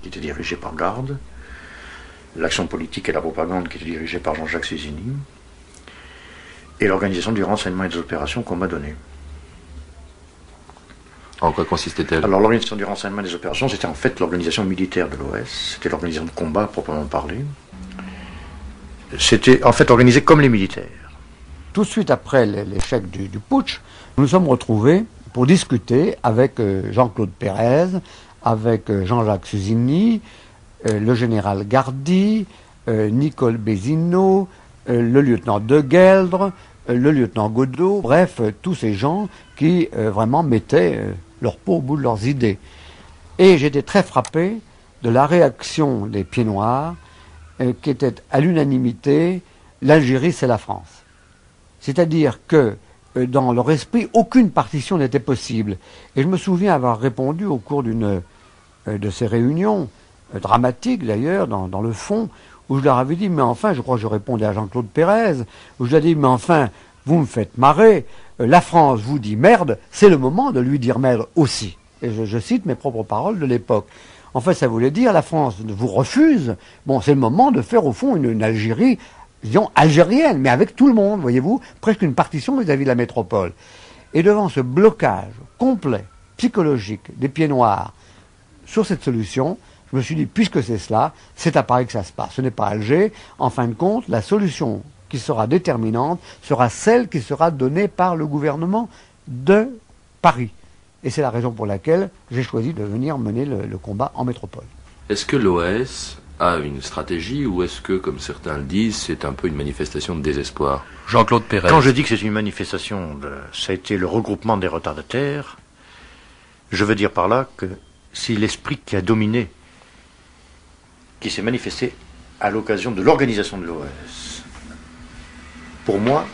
qui était dirigée par Garde, l'action politique et la propagande, qui était dirigée par Jean-Jacques Sézigny, et l'organisation du renseignement et des opérations qu'on m'a donnée. En quoi consistait-elle? Alors l'organisation du renseignement et des opérations, c'était en fait l'organisation militaire de l'OS, c'était l'organisation de combat proprement parlé. C'était en fait organisé comme les militaires. Tout de suite après l'échec du putsch, nous nous sommes retrouvés pour discuter avec Jean-Claude Pérez, avec Jean-Jacques Sézigny, le général Gardy, Nicole Bézineau, le lieutenant de Gueldre, le lieutenant Godot, bref, tous ces gens qui vraiment mettaient leur peau au bout de leurs idées. Et j'étais très frappé de la réaction des Pieds Noirs, qui était à l'unanimité, l'Algérie c'est la France. C'est-à-dire que dans leur esprit, aucune partition n'était possible. Et je me souviens avoir répondu au cours d'une de ces réunions, dramatiques d'ailleurs, dans le fond, où je leur avais dit, mais enfin, je crois que je répondais à Jean-Claude Pérez, où je leur ai dit, mais enfin, vous me faites marrer, la France vous dit merde, c'est le moment de lui dire merde aussi. Et je cite mes propres paroles de l'époque. En fait, ça voulait dire, la France vous refuse, bon, c'est le moment de faire au fond une Algérie, disons, algérienne, mais avec tout le monde, voyez-vous, presque une partition vis-à-vis de la métropole. Et devant ce blocage complet, psychologique, des Pieds Noirs, sur cette solution, je me suis dit, puisque c'est cela, c'est à Paris que ça se passe. Ce n'est pas Alger. En fin de compte, la solution qui sera déterminante sera celle qui sera donnée par le gouvernement de Paris. Et c'est la raison pour laquelle j'ai choisi de venir mener le combat en métropole. Est-ce que l'OS a une stratégie ou est-ce que, comme certains le disent, c'est un peu une manifestation de désespoir? Jean-Claude Pérez. Quand je dis que c'est une manifestation, ça a été le regroupement des retardataires, je veux dire par là que c'est l'esprit qui a dominé, qui s'est manifesté à l'occasion de l'organisation de l'OS. Pour moi,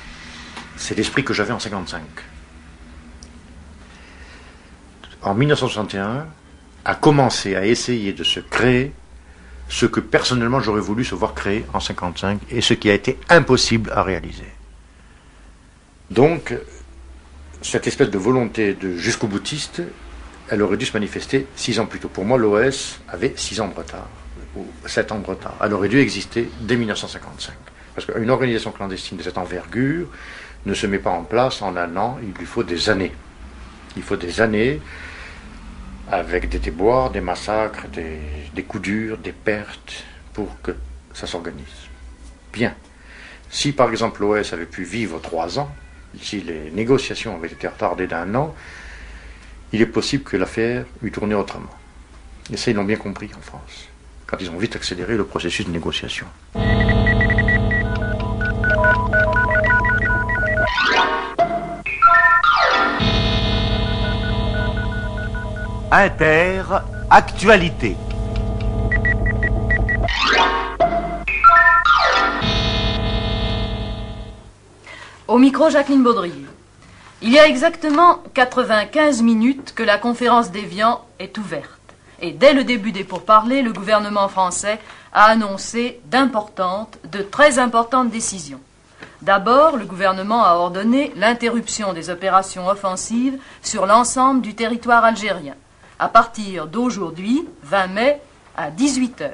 c'est l'esprit que j'avais en 1955. En 1961, a commencé à essayer de se créer ce que personnellement j'aurais voulu se voir créer en 1955 et ce qui a été impossible à réaliser. Donc, cette espèce de volonté de jusqu'au boutiste, elle aurait dû se manifester 6 ans plus tôt. Pour moi, l'OS avait 6 ans de retard, ou 7 ans de retard. Elle aurait dû exister dès 1955. Parce qu'une organisation clandestine de cette envergure ne se met pas en place en un an, il lui faut des années. Il faut des années avec des déboires, des massacres, des coups durs, des pertes, pour que ça s'organise. Bien. Si par exemple l'OS avait pu vivre 3 ans, si les négociations avaient été retardées d'1 an, il est possible que l'affaire eût tourné autrement. Et ça, ils l'ont bien compris en France, quand ils ont vite accéléré le processus de négociation. Actualité. Au micro, Jacqueline Baudrier. Il y a exactement 95 minutes que la conférence d'Évian est ouverte. Et dès le début des pourparlers, le gouvernement français a annoncé de très importantes décisions. D'abord, le gouvernement a ordonné l'interruption des opérations offensives sur l'ensemble du territoire algérien, à partir d'aujourd'hui, 20 mai, à 18h.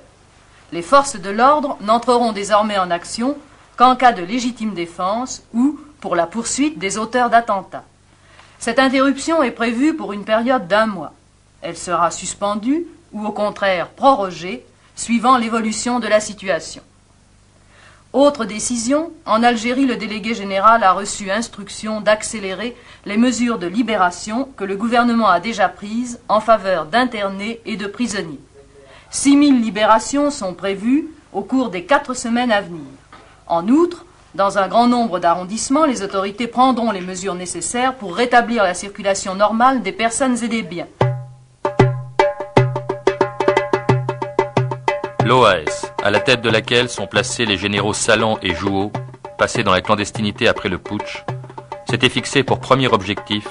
Les forces de l'ordre n'entreront désormais en action qu'en cas de légitime défense ou pour la poursuite des auteurs d'attentats. Cette interruption est prévue pour une période d'1 mois. Elle sera suspendue ou au contraire prorogée, suivant l'évolution de la situation. Autre décision, en Algérie, le délégué général a reçu instruction d'accélérer les mesures de libération que le gouvernement a déjà prises en faveur d'internés et de prisonniers. 6000 libérations sont prévues au cours des 4 semaines à venir. En outre, dans un grand nombre d'arrondissements, les autorités prendront les mesures nécessaires pour rétablir la circulation normale des personnes et des biens. L'OAS, à la tête de laquelle sont placés les généraux Salan et Jouot, passés dans la clandestinité après le putsch, s'était fixé pour premier objectif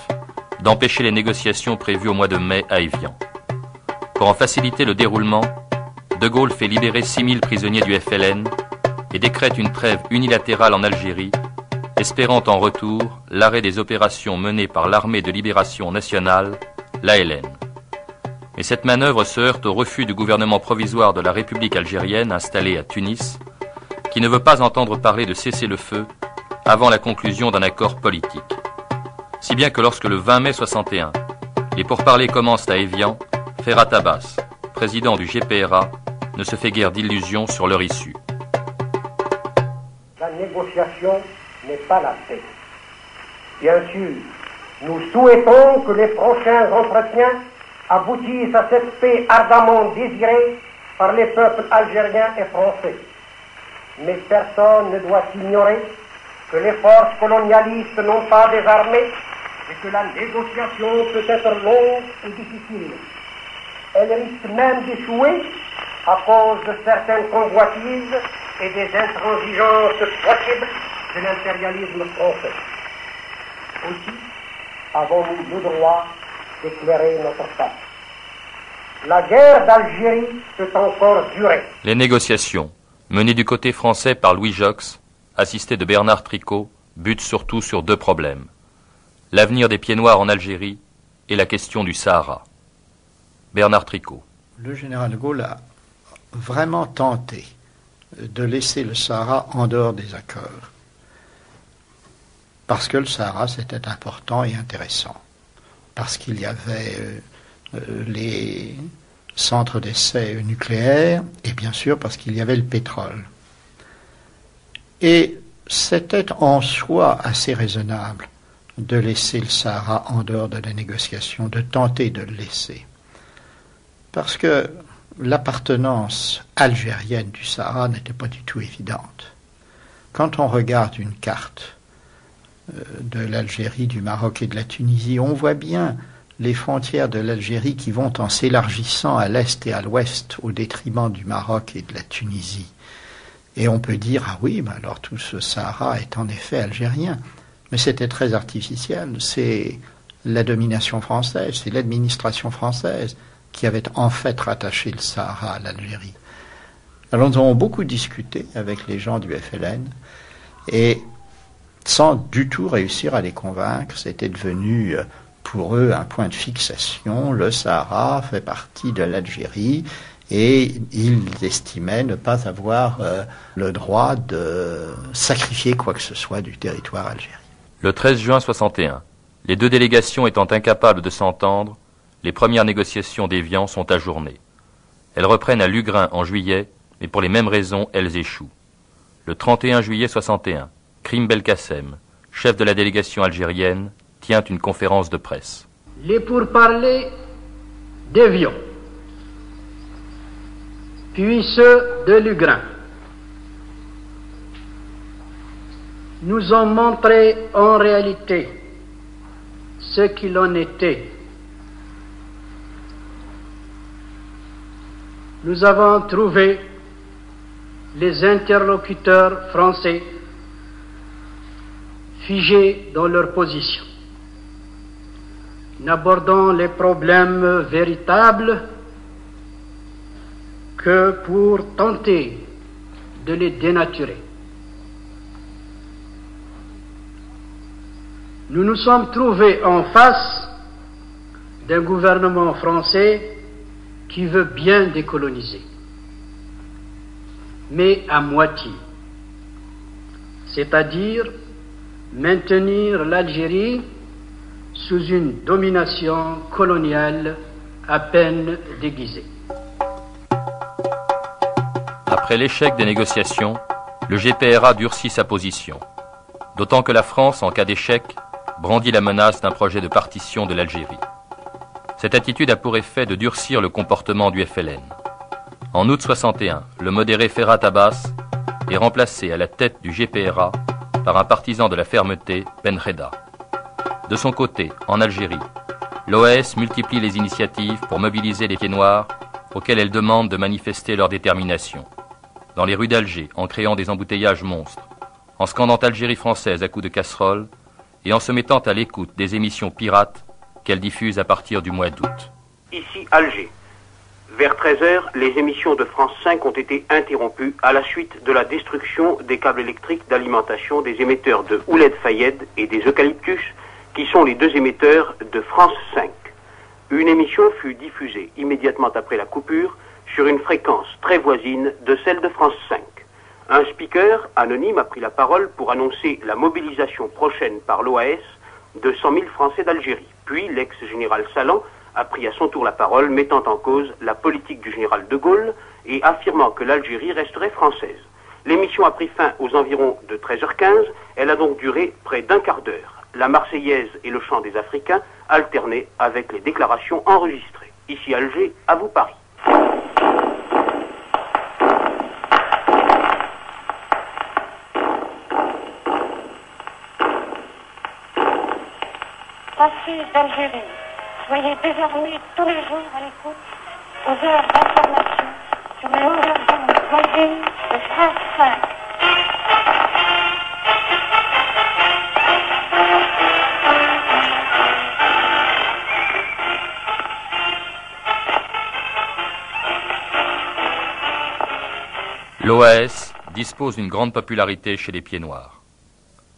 d'empêcher les négociations prévues au mois de mai à Évian. Pour en faciliter le déroulement, De Gaulle fait libérer 6000 prisonniers du FLN et décrète une trêve unilatérale en Algérie, espérant en retour l'arrêt des opérations menées par l'Armée de libération nationale, l'ALN. Mais cette manœuvre se heurte au refus du gouvernement provisoire de la République algérienne installé à Tunis, qui ne veut pas entendre parler de cessez-le-feu avant la conclusion d'un accord politique. Si bien que lorsque le 20 mai 61, les pourparlers commencent à Évian, Ferhat Abbas, président du GPRA, ne se fait guère d'illusions sur leur issue. La négociation n'est pas la paix. Bien sûr, nous souhaitons que les prochains entretiens aboutissent à cette paix ardemment désirée par les peuples algériens et français. Mais personne ne doit ignorer que les forces colonialistes n'ont pas des armées et que la négociation peut être longue et difficile. Elle risque même d'échouer à cause de certaines convoitises et des intransigeances possibles de l'impérialisme français. Aussi, avons-nous le droit d'éclairer notre face. La guerre d'Algérie peut encore durer. Les négociations, menées du côté français par Louis Jox, assisté de Bernard Tricot, butent surtout sur deux problèmes. L'avenir des Pieds-Noirs en Algérie et la question du Sahara. Bernard Tricot. Le général de Gaulle a vraiment tenté de laisser le Sahara en dehors des accords. Parce que le Sahara, c'était important et intéressant. Parce qu'il y avait les centres d'essais nucléaires et bien sûr parce qu'il y avait le pétrole. Et c'était en soi assez raisonnable de laisser le Sahara en dehors de la négociation, de tenter de le laisser. Parce que l'appartenance algérienne du Sahara n'était pas du tout évidente. Quand on regarde une carte de l'Algérie, du Maroc et de la Tunisie, on voit bien les frontières de l'Algérie qui vont en s'élargissant à l'est et à l'ouest au détriment du Maroc et de la Tunisie. Et on peut dire, ah oui, mais alors tout ce Sahara est en effet algérien. Mais c'était très artificiel. C'est la domination française, c'est l'administration française qui avait en fait rattaché le Sahara à l'Algérie. Alors nous avons beaucoup discuté avec les gens du FLN et sans du tout réussir à les convaincre, c'était devenu pour eux un point de fixation. Le Sahara fait partie de l'Algérie et ils estimaient ne pas avoir le droit de sacrifier quoi que ce soit du territoire algérien. Le 13 juin 61, les deux délégations étant incapables de s'entendre, les premières négociations d'Évian sont ajournées. Elles reprennent à Lugrin en juillet, mais pour les mêmes raisons, elles échouent. Le 31 juillet 61, Krim Belkacem, chef de la délégation algérienne, tient une conférence de presse. Les pourparlers d'Évian, puis ceux de Lugrin, nous ont montré en réalité ce qu'il en était. Nous avons trouvé les interlocuteurs français figés dans leur position, n'abordant les problèmes véritables que pour tenter de les dénaturer. Nous nous sommes trouvés en face d'un gouvernement français qui veut bien décoloniser, mais à moitié, c'est-à-dire maintenir l'Algérie sous une domination coloniale à peine déguisée. Après l'échec des négociations, le GPRA durcit sa position, d'autant que la France, en cas d'échec, brandit la menace d'un projet de partition de l'Algérie. Cette attitude a pour effet de durcir le comportement du FLN. En août 61, le modéré Ferhat Abbas est remplacé à la tête du GPRA par un partisan de la fermeté, Benreda. De son côté, en Algérie, l'OAS multiplie les initiatives pour mobiliser les Pieds-Noirs auxquels elle demande de manifester leur détermination. Dans les rues d'Alger, en créant des embouteillages monstres, en scandant Algérie française à coups de casserole et en se mettant à l'écoute des émissions pirates qu'elle diffuse à partir du mois d'août. Ici Alger. Vers 13h, les émissions de France 5 ont été interrompues à la suite de la destruction des câbles électriques d'alimentation des émetteurs de Ouled Fayed et des Eucalyptus, qui sont les deux émetteurs de France 5. Une émission fut diffusée immédiatement après la coupure sur une fréquence très voisine de celle de France 5. Un speaker anonyme a pris la parole pour annoncer la mobilisation prochaine par l'OAS de 100 000 Français d'Algérie. Puis l'ex-général Salan a pris à son tour la parole, mettant en cause la politique du général de Gaulle et affirmant que l'Algérie resterait française. L'émission a pris fin aux environs de 13h15. Elle a donc duré près d'un quart d'heure. La Marseillaise et le chant des Africains alternaient avec les déclarations enregistrées. Ici Alger, à vous Paris. Français d'Algérie, soyez désormais tous les jours à l'écoute aux heures d'information sur les longueurs d'onde voisines de France 5. L'OAS dispose d'une grande popularité chez les pieds noirs.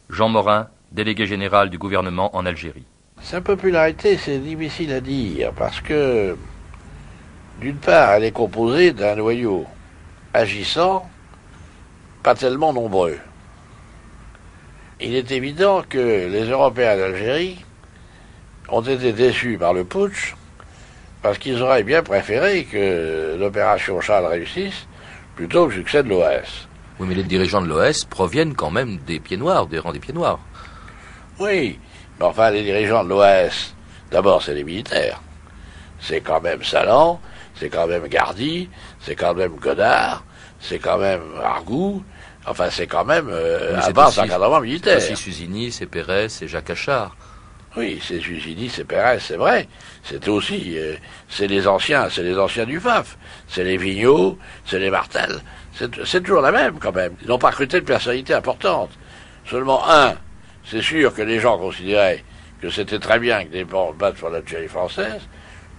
Jean Morin, délégué général du gouvernement en Algérie. Sa popularité, c'est difficile à dire, parce que, d'une part, elle est composée d'un noyau agissant, pas tellement nombreux. Il est évident que les Européens d'Algérie ont été déçus par le putsch, parce qu'ils auraient bien préféré que l'opération Charles réussisse, plutôt que le succès de l'OAS. Oui, mais les dirigeants de l'OAS proviennent quand même des pieds noirs, des rangs des pieds noirs. Oui, mais enfin, les dirigeants de l'OAS, d'abord, c'est les militaires. C'est quand même Salan, c'est quand même Gardy, c'est quand même Godard, c'est quand même Argout, enfin, c'est quand même à base d'encadrement militaire. C'est aussi Suzini, c'est Pérez, c'est Jacques Achard. Oui, c'est Suzini, c'est Pérez, c'est vrai. C'était aussi, c'est les anciens du FAF. C'est les Vigneault, c'est les Martel. C'est toujours la même, quand même. Ils n'ont pas recruté de personnalités importantes. Seulement c'est sûr que les gens considéraient que c'était très bien que des gens battent sur l'Algérie française,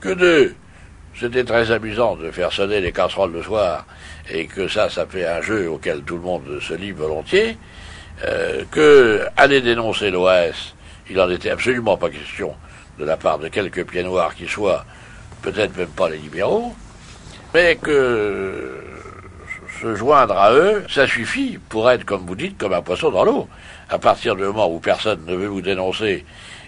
que deux, c'était très amusant de faire sonner les casseroles le soir, et que ça fait un jeu auquel tout le monde se livre volontiers, que aller dénoncer l'OAS, il n'en était absolument pas question de la part de quelques pieds noirs qui soient, peut-être même pas les libéraux, mais que se joindre à eux, ça suffit pour être, comme vous dites, comme un poisson dans l'eau. À partir du moment où personne ne veut vous dénoncer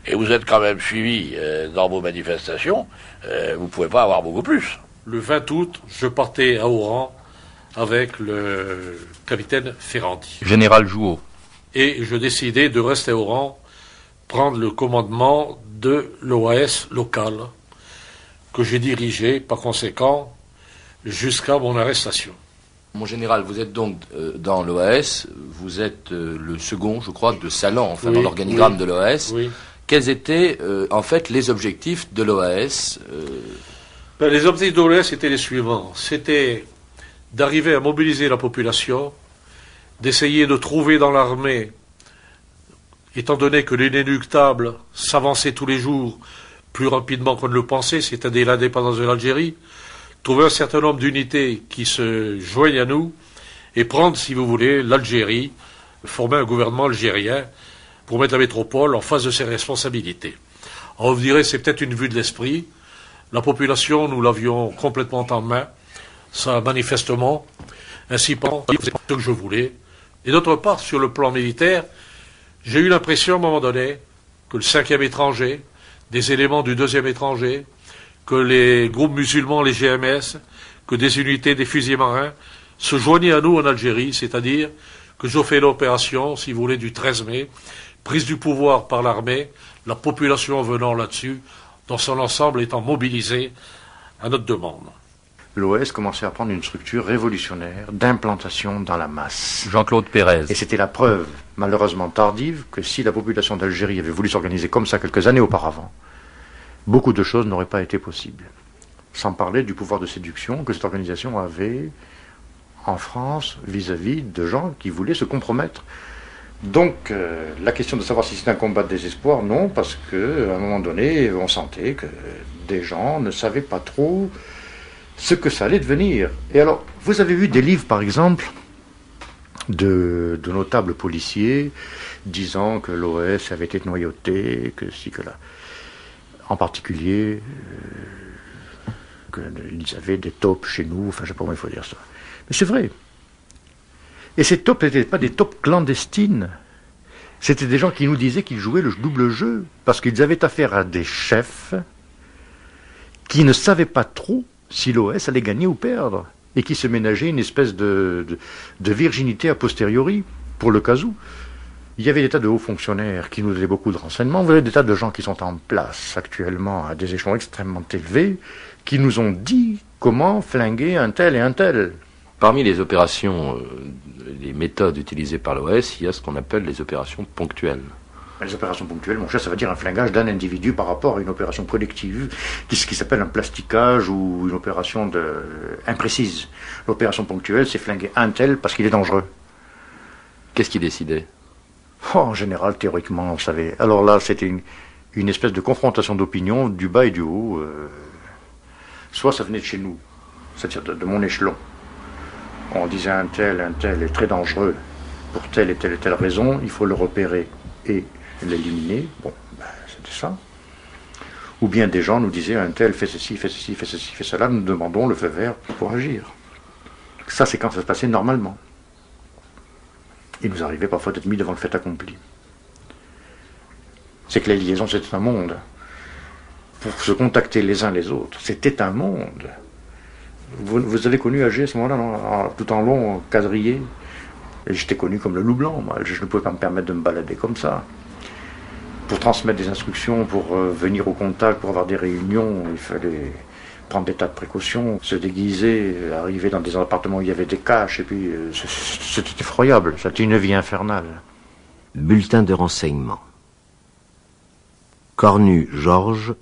et vous êtes quand même suivi dans vos manifestations, vous ne pouvez pas avoir beaucoup plus. Le 20 août, je partais à Oran avec le capitaine Ferrandi. Général Jouot. Et je décidais de rester à Oran, prendre le commandement de l'OAS local, que j'ai dirigé, par conséquent, jusqu'à mon arrestation. Mon général, vous êtes donc dans l'OAS, vous êtes le second, je crois, de Salan, enfin dans l'organigramme de l'OAS. Oui. Quels étaient, en fait, les objectifs de l'OAS Les objectifs de l'OAS étaient les suivants. C'était d'arriver à mobiliser la population, d'essayer de trouver dans l'armée, étant donné que l'inéluctable s'avançait tous les jours plus rapidement qu'on ne le pensait, c'est-à-dire l'indépendance de l'Algérie, trouver un certain nombre d'unités qui se joignent à nous et prendre, si vous voulez, l'Algérie, former un gouvernement algérien pour mettre la métropole en face de ses responsabilités. Alors vous direz, c'est peut-être une vue de l'esprit. La population, nous l'avions complètement en main. Ça, manifestement, ainsi c'est ce que je voulais. Et d'autre part, sur le plan militaire, j'ai eu l'impression, à un moment donné, que le 5e étranger, des éléments du 2e étranger, que les groupes musulmans, les GMS, que des unités des fusiliers marins se joignaient à nous en Algérie, c'est-à-dire que j'ai fait l'opération, si vous voulez, du 13 mai, prise du pouvoir par l'armée, la population venant là-dessus, dans son ensemble étant mobilisée à notre demande. L'OAS commençait à prendre une structure révolutionnaire d'implantation dans la masse. Jean-Claude Pérez. Et c'était la preuve, malheureusement tardive, que si la population d'Algérie avait voulu s'organiser comme ça quelques années auparavant, beaucoup de choses n'auraient pas été possibles. Sans parler du pouvoir de séduction que cette organisation avait en France vis-à-vis de gens qui voulaient se compromettre. Donc, la question de savoir si c'est un combat de désespoir, non, parce qu'à un moment donné, on sentait que des gens ne savaient pas trop ce que ça allait devenir. Et alors, vous avez vu des livres, par exemple, de notables policiers disant que l'OAS avait été noyauté, que si, que là. En particulier, qu'ils avaient des taupes chez nous, enfin je sais pas comment il faut dire ça. Mais c'est vrai. Et ces taupes n'étaient pas des taupes clandestines. C'était des gens qui nous disaient qu'ils jouaient le double jeu, parce qu'ils avaient affaire à des chefs qui ne savaient pas trop si l'OS allait gagner ou perdre, et qui se ménageaient une espèce de virginité a posteriori, pour le cas où. Il y avait des tas de hauts fonctionnaires qui nous donnaient beaucoup de renseignements. Vous avez des tas de gens qui sont en place actuellement à des échelons extrêmement élevés, qui nous ont dit comment flinguer un tel et un tel. Parmi les opérations, les méthodes utilisées par l'OS, il y a ce qu'on appelle les opérations ponctuelles. Les opérations ponctuelles, mon cher, ça veut dire un flingage d'un individu par rapport à une opération collective, qui s'appelle un plasticage ou une opération imprécise. L'opération ponctuelle, c'est flinguer un tel parce qu'il est dangereux. Qu'est-ce qui décidait ? En général, théoriquement, vous savez. Alors là, c'était une espèce de confrontation d'opinion du bas et du haut. Soit ça venait de chez nous, c'est-à-dire de mon échelon. On disait un tel est très dangereux pour telle et telle raison, il faut le repérer et l'éliminer. Bon, ben, c'était ça. Ou bien des gens nous disaient un tel fait ceci, fait ceci, fait ceci, fait cela, nous demandons le feu vert pour agir. Ça, c'est quand ça se passait normalement. Il nous arrivait parfois d'être mis devant le fait accompli. C'est que les liaisons, c'était un monde. Pour se contacter les uns les autres, c'était un monde. Vous avez connu AG à ce moment-là, tout en long, quadrillé. Et j'étais connu comme le loup blanc, moi. Je ne pouvais pas me permettre de me balader comme ça. Pour transmettre des instructions, pour venir au contact, pour avoir des réunions, il fallait prendre des tas de précautions, se déguiser, arriver dans des appartements où il y avait des caches, et puis c'était effroyable, c'était une vie infernale. Bulletin de renseignement. Cornu Georges,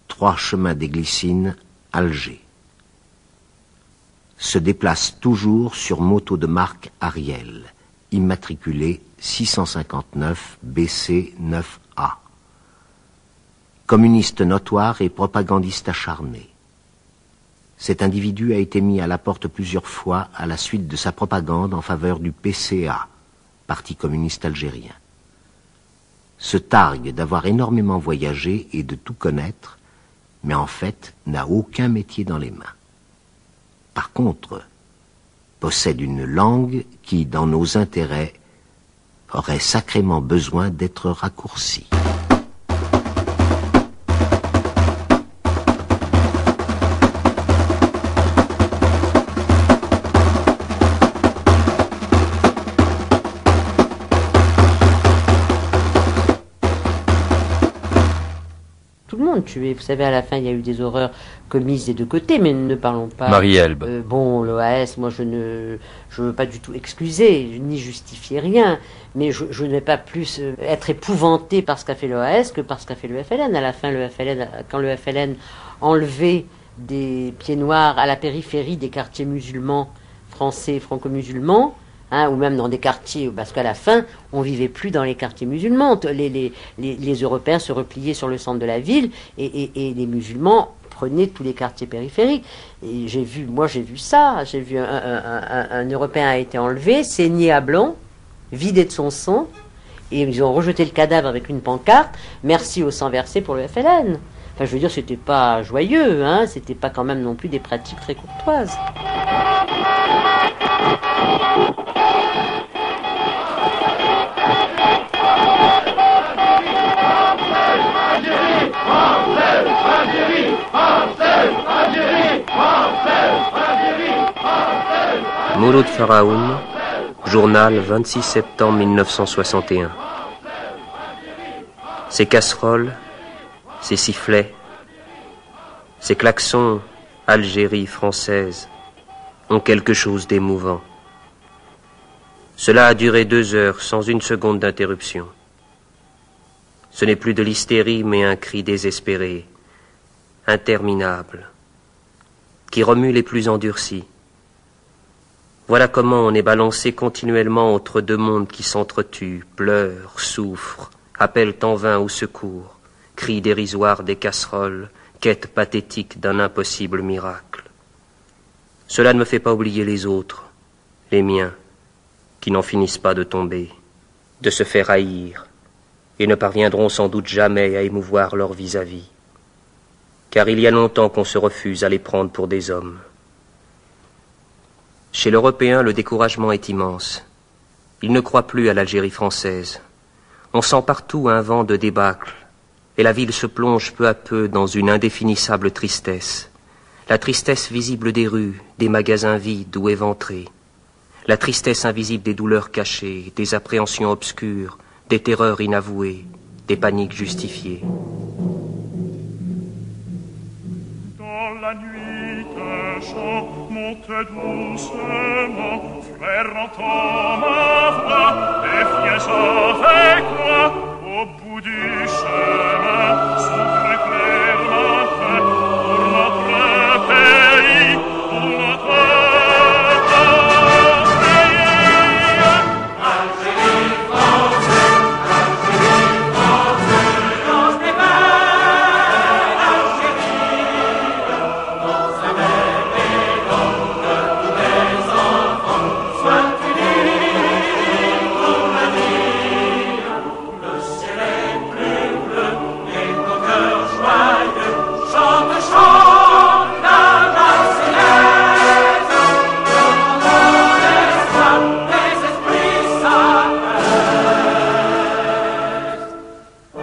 3 chemins des Glycines, Alger. Se déplace toujours sur moto de marque Ariel, immatriculé 659 BC 9A. Communiste notoire et propagandiste acharné. Cet individu a été mis à la porte plusieurs fois à la suite de sa propagande en faveur du PCA, Parti communiste algérien. Se targue d'avoir énormément voyagé et de tout connaître, mais en fait n'a aucun métier dans les mains. Par contre, possède une langue qui, dans nos intérêts, aurait sacrément besoin d'être raccourcie. Tués. Vous savez, à la fin, il y a eu des horreurs commises des deux côtés, mais ne parlons pas... Marie-Elbe. Bon, l'OAS, moi, je veux pas du tout excuser, ni justifier rien, mais je ne vais pas plus être épouvanté par ce qu'a fait l'OAS que par ce qu'a fait le FLN. À la fin, quand le FLN enlevait des pieds noirs à la périphérie des quartiers musulmans, français, franco-musulmans, ou même dans des quartiers, parce qu'à la fin, on vivait plus dans les quartiers musulmans. Les Européens se repliaient sur le centre de la ville et les musulmans prenaient tous les quartiers périphériques. Et j'ai vu ça. J'ai vu un Européen a été enlevé, saigné à blanc, vidé de son sang, et ils ont rejeté le cadavre avec une pancarte. Merci au sang versé pour le FLN. Enfin, je veux dire, c'était pas joyeux, c'était pas quand même non plus des pratiques très courtoises. Mouloud Faraoun, journal 26 septembre 1961. Ces casseroles, ces sifflets, ces klaxons, Algérie française, ont quelque chose d'émouvant. Cela a duré 2 heures sans une seconde d'interruption. Ce n'est plus de l'hystérie, mais un cri désespéré, interminable, qui remue les plus endurcis. Voilà comment on est balancé continuellement entre 2 mondes qui s'entretuent, pleurent, souffrent, appellent en vain au secours, cris dérisoires des casseroles, quête pathétique d'un impossible miracle. Cela ne me fait pas oublier les autres, les miens, qui n'en finissent pas de tomber, de se faire haïr, et ne parviendront sans doute jamais à émouvoir leur vis-à-vis. car il y a longtemps qu'on se refuse à les prendre pour des hommes. Chez l'Européen, le découragement est immense. Il ne croit plus à l'Algérie française. On sent partout un vent de débâcle, et la ville se plonge peu à peu dans une indéfinissable tristesse. La tristesse visible des rues, des magasins vides ou éventrés. La tristesse invisible des douleurs cachées, des appréhensions obscures, des terreurs inavouées, des paniques justifiées. Dans la nuit, un chant monte doucement, frère, entends ma voix, et viens avec moi, au bout du chemin, s'ouvre clair matin, pour notre pays, pour notre pays. Algérie française, Algérie française, lance des mains, Algérie, dans sa mère et donc tous les enfants, soient unis pour l'avenir. Le ciel est plus bleu et nos cœurs joyeux chantent, chantent la Marseillaise. Devant l'espoir des esprits s'apaisent.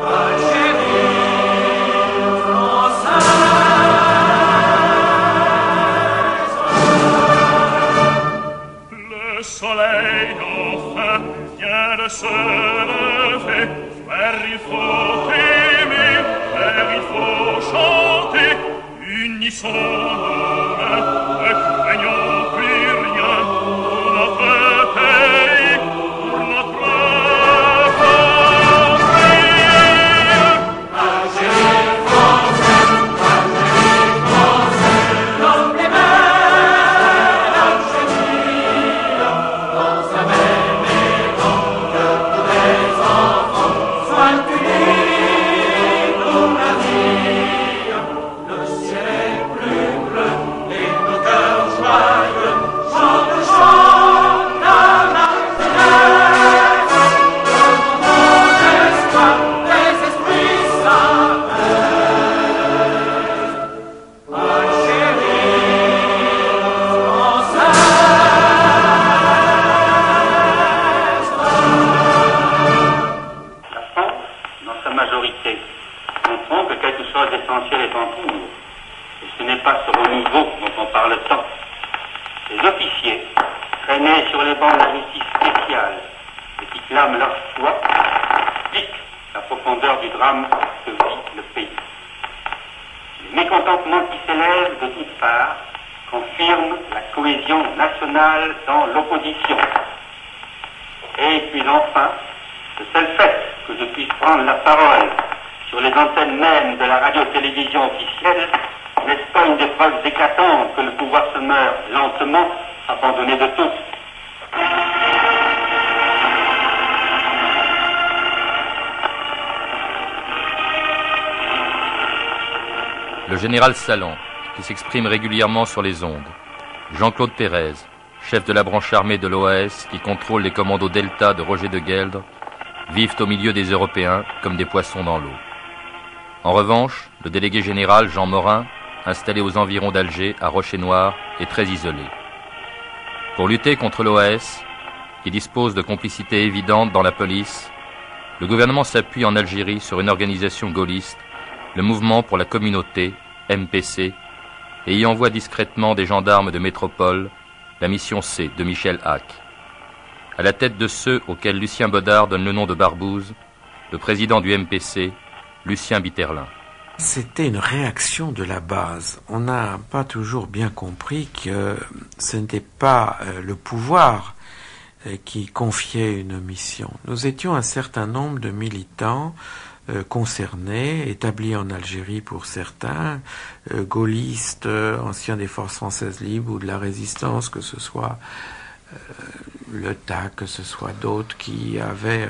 Algérie française. Le soleil enfin vient de se lever. Frère, il faut aimer, frère, il faut chanter. Unissons nos mains, ne craignons plus rien pour notre pays, pour notre patrie. Algérie française, Algérie française, lance les mains, Algérie, dans sa même étang, que tous les enfants soient unis pour l'avenir. Le ciel est plus bleu et nos cœurs joyeux chantent, chantent la Marseillaise. Devant l'espoir des esprits s'apaisent. Algérie La France, dans sa majorité, comprend que quelque chose d'essentiel est en cours. Et ce n'est pas ce renouveau dont on parle tant. Les officiers, traînés sur les bancs de la justice spéciale et qui clament leur foi, expliquent la profondeur du drame que vit le pays. Les mécontentements qui s'élèvent de toutes parts confirment la cohésion nationale dans l'opposition. Et puis enfin, le seul fait que je puisse prendre la parole sur les antennes mêmes de la radio-télévision officielle n'est-ce pas une des preuves éclatantes que le pouvoir se meurt lentement abandonné de tous. Le général Salan, qui s'exprime régulièrement sur les ondes. Jean-Claude Pérez, chef de la branche armée de l'OAS qui contrôle les commandos Delta de Roger de Gueldre, vivent au milieu des Européens comme des poissons dans l'eau. En revanche, le délégué général Jean Morin, installé aux environs d'Alger, à Rocher-Noir, est très isolé. Pour lutter contre l'OAS, qui dispose de complicités évidentes dans la police, le gouvernement s'appuie en Algérie sur une organisation gaulliste, le Mouvement pour la Communauté, MPC, et y envoie discrètement des gendarmes de métropole, la mission C de Michel Hack. À la tête de ceux auxquels Lucien Bodard donne le nom de Barbouze, le président du MPC, Lucien Bitterlin. C'était une réaction de la base. On n'a pas toujours bien compris que ce n'était pas le pouvoir qui confiait une mission. Nous étions un certain nombre de militants concernés, établis en Algérie pour certains, gaullistes, anciens des forces françaises libres ou de la résistance, que ce soit le TAC, que ce soit d'autres qui avaient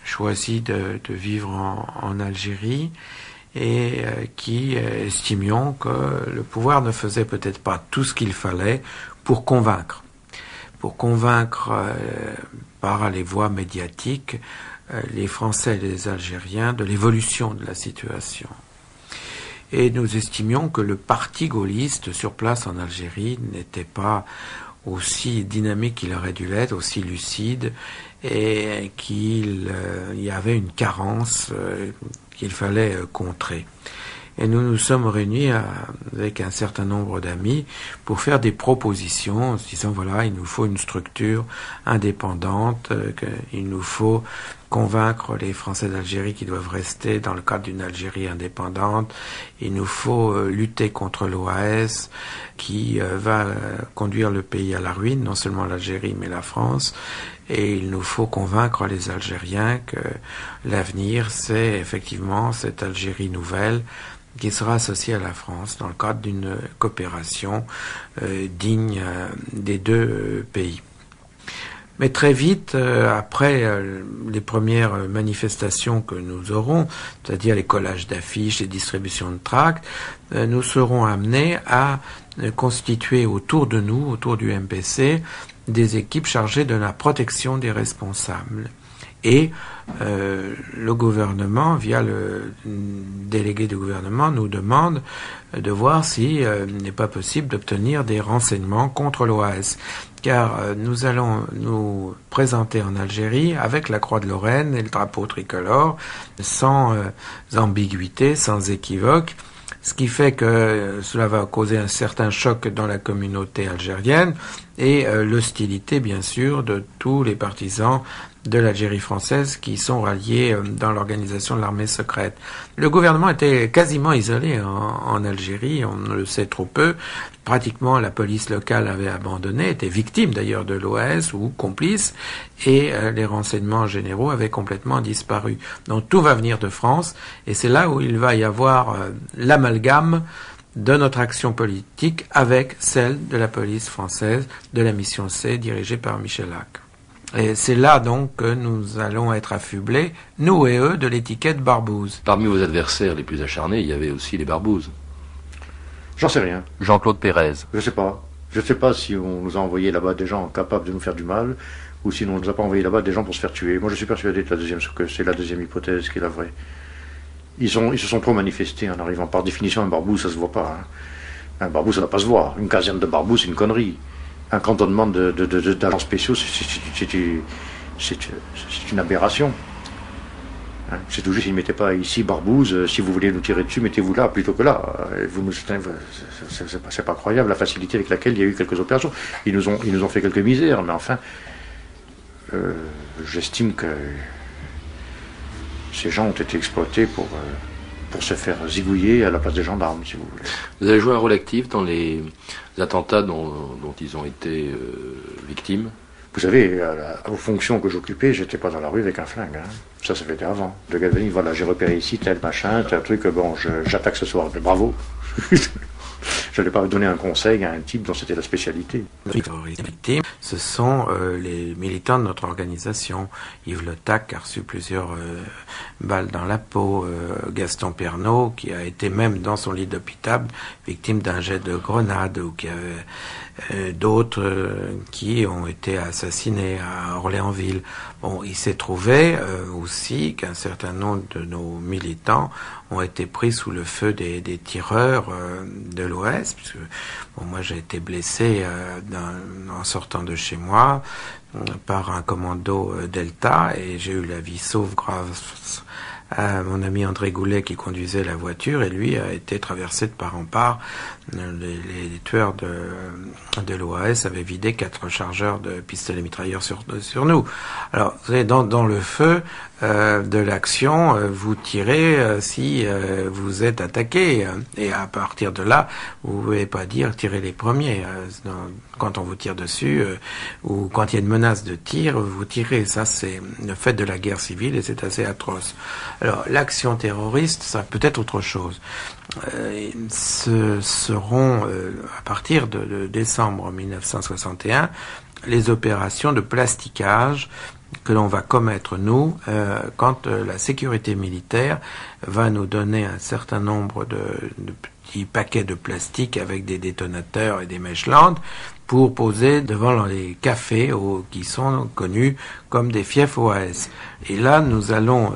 choisi de vivre en Algérie et qui estimions que le pouvoir ne faisait peut-être pas tout ce qu'il fallait pour convaincre par les voies médiatiques les Français et les Algériens de l'évolution de la situation. et nous estimions que le parti gaulliste sur place en Algérie n'était pas aussi dynamique qu'il aurait dû l'être, aussi lucide, et qu'il y avait une carence qu'il fallait contrer. Et nous nous sommes réunis avec un certain nombre d'amis pour faire des propositions en se disant voilà, il nous faut une structure indépendante, il nous faut convaincre les Français d'Algérie qui doivent rester dans le cadre d'une Algérie indépendante, il nous faut lutter contre l'OAS qui va conduire le pays à la ruine, non seulement l'Algérie mais la France. Et il nous faut convaincre les Algériens que l'avenir, c'est effectivement cette Algérie nouvelle qui sera associée à la France dans le cadre d'une coopération digne des deux pays. Mais très vite, après les premières manifestations que nous aurons, c'est-à-dire les collages d'affiches, les distributions de tracts, nous serons amenés à constituer autour de nous, autour du MPC, des équipes chargées de la protection des responsables. Et le gouvernement, via le délégué du gouvernement, nous demande de voir si il n'est pas possible d'obtenir des renseignements contre l'OAS. Car nous allons nous présenter en Algérie avec la Croix de Lorraine et le drapeau tricolore, sans ambiguïté, sans équivoque, ce qui fait que cela va causer un certain choc dans la communauté algérienne et l'hostilité, bien sûr, de tous les partisans de l'Algérie française qui sont ralliés dans l'organisation de l'armée secrète. Le gouvernement était quasiment isolé en Algérie, on le sait trop peu. Pratiquement la police locale avait abandonné, était victime d'ailleurs de l'OAS ou complice, et les renseignements généraux avaient complètement disparu. Donc tout va venir de France, et c'est là où il va y avoir l'amalgame de notre action politique avec celle de la police française, de la mission C, dirigée par Michel Hack. Et c'est là donc que nous allons être affublés, nous et eux, de l'étiquette barbouze. Parmi vos adversaires les plus acharnés, il y avait aussi les barbouzes. J'en sais rien. Jean-Claude Pérez. Je sais pas. Je sais pas si on nous a envoyé là-bas des gens capables de nous faire du mal, ou si on ne nous a pas envoyé là-bas des gens pour se faire tuer. Moi je suis persuadé que c'est la deuxième hypothèse qui est la vraie. Ils se sont trop manifestés en arrivant. Par définition, un barbouze, ça se voit pas. Hein. Un barbouze, ça ne va pas se voir. Une caserne de barbouze, c'est une connerie. Un cantonnement d'agents spéciaux, c'est une aberration. Hein, c'est tout juste, ils ne mettaient pas ici barbouze, si vous voulez nous tirer dessus, mettez-vous là plutôt que là. C'est pas croyable la facilité avec laquelle il y a eu quelques opérations. Ils nous ont fait quelques misères, mais enfin, j'estime que ces gens ont été exploités pour se faire zigouiller à la place des gendarmes, si vous voulez. Vous avez joué un rôle actif dans les attentats dont ils ont été victimes? Vous savez, aux fonctions que j'occupais, j'étais pas dans la rue avec un flingue. Hein. Ça fait avant. De Galvani, voilà, j'ai repéré ici tel machin, tel truc, bon, j'attaque ce soir, mais bravo. Je n'allais pas donner un conseil à un type dont c'était la spécialité. Les victimes, ce sont les militants de notre organisation. Yves Le Tac a reçu plusieurs balles dans la peau. Gaston Pernaut, qui a été même dans son lit d'hôpital victime d'un jet de grenade, ou qui avait d'autres qui ont été assassinés à Orléansville. Bon, il s'est trouvé aussi qu'un certain nombre de nos militants ont été pris sous le feu des tireurs de l'Ouest, puisque bon, moi j'ai été blessé en sortant de chez moi par un commando Delta, et j'ai eu la vie sauve grâce à mon ami André Goulet qui conduisait la voiture, et lui a été traversé de part en part. Les tueurs de l'OAS avaient vidé 4 chargeurs de pistolets mitrailleurs sur nous. Alors, vous savez, dans le feu de l'action, vous tirez si vous êtes attaqué, et à partir de là, vous ne pouvez pas dire tirer les premiers. Quand on vous tire dessus, ou quand il y a une menace de tir, vous tirez. Ça, c'est le fait de la guerre civile, et c'est assez atroce. Alors, l'action terroriste, ça peut être autre chose. Ce seront, à partir de décembre 1961, les opérations de plasticage que l'on va commettre, nous, quand la sécurité militaire va nous donner un certain nombre de petits paquets de plastique avec des détonateurs et des mèches lentes pour poser devant les cafés qui sont connus comme des fiefs OAS. Et là, nous allons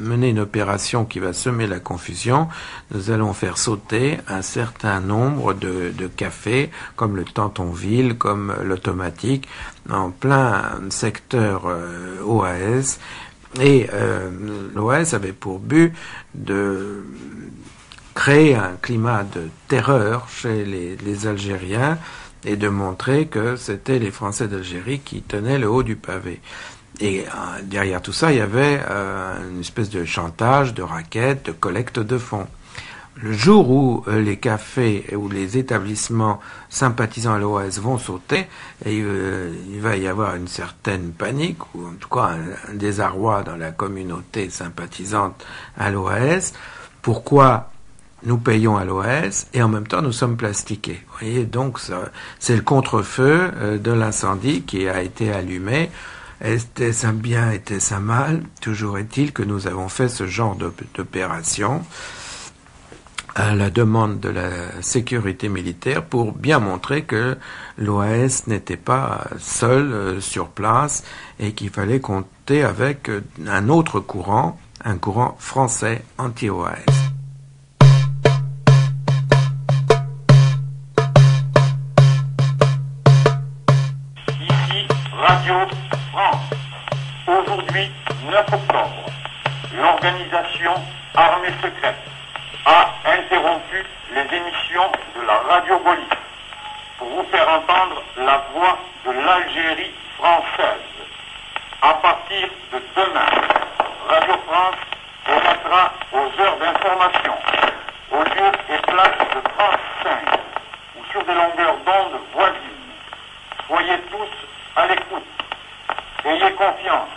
mener une opération qui va semer la confusion. Nous allons faire sauter un certain nombre de cafés, comme le Tantonville, comme l'Automatique, en plein secteur OAS. Et l'OAS avait pour but de créer un climat de terreur chez les Algériens et de montrer que c'était les Français d'Algérie qui tenaient le haut du pavé. Et derrière tout ça, il y avait une espèce de chantage, de racket, de collecte de fonds. Le jour où les cafés ou les établissements sympathisants à l'OAS vont sauter, et il va y avoir une certaine panique, ou en tout cas un désarroi dans la communauté sympathisante à l'OAS. Pourquoi nous payons à l'OAS et en même temps nous sommes plastiqués? Vous voyez, donc c'est le contre-feu de l'incendie qui a été allumé. Était-ce un bien, était-ce un mal? Toujours est-il que nous avons fait ce genre d'opération à la demande de la sécurité militaire pour bien montrer que l'OAS n'était pas seul sur place et qu'il fallait compter avec un autre courant, un courant français anti-OAS. Ici, Radio France. Aujourd'hui, 9 octobre, l'organisation Armée secrète a interrompu les émissions de la radio gaulliste pour vous faire entendre la voix de l'Algérie française. À partir de demain, Radio France émettra aux heures d'information, au lieu et place de 35 ou sur des longueurs d'onde voisines. Soyez tous à l'écoute. Ayez confiance.